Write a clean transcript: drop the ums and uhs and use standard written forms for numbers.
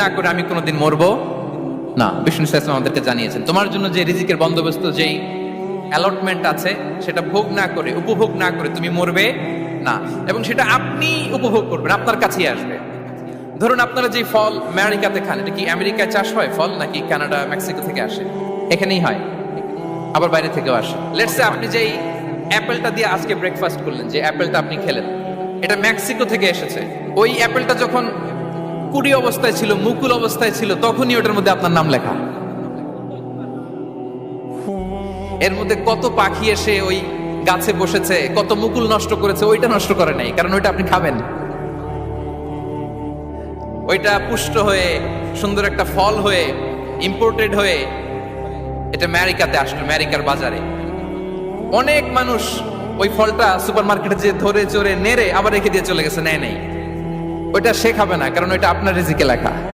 না করে আমি কোনোদিন মরবো না। বিষ্ণু ইসলাম আমাদেরকে জানিয়েছেন তোমার জন্য যে রিজিকের বন্দোবস্ত, যেই অ্যালটমেন্ট আছে, সেটা ভোগ না করে, উপভোগ না করে তুমি মরবে না, এবং সেটা আপনি উপভোগ করবেন, আপনার কাছেই আসবে। ধরুন আপনারা যে ফল আমেরিকাতে খান, এটা কি আমেরিকায় চাষ হয় ফল, নাকি কানাডা মেক্সিকো থেকে আসে? এখানেই হয়, আবার বাইরে থেকেও আসে। লেটস সে আপনি যেই অ্যাপেলটা দিয়ে আজকে ব্রেকফাস্ট করলেন, যে অ্যাপেলটা আপনি খেলেন, এটা মেক্সিকো থেকে এসেছে। ওই অ্যাপেলটা যখন কুড়ি অবস্থায় ছিল, মুকুল অবস্থায় ছিল, তখনই ওটার মধ্যে আপনার নাম লেখা। এর মধ্যে কত পাখি এসে ওই গাছে বসেছে, কত মুকুল নষ্ট করেছে, ওইটা নষ্ট করে নাই, কারণ ওইটা আপনি খাবেন। ওইটা পুষ্ট হয়ে সুন্দর একটা ফল হয়ে ইম্পোর্টেড হয়ে এটা আমেরিকাতে আসলো, আমেরিকার বাজারে। অনেক মানুষ ওই ফলটা সুপার মার্কেটে যে ধরে চড়ে নেড়ে আবার রেখে দিয়ে চলে গেছে, নেয় নেই। ওইটা সে খাবে না, কারণ ওইটা আপনার রিজিকে লেখা।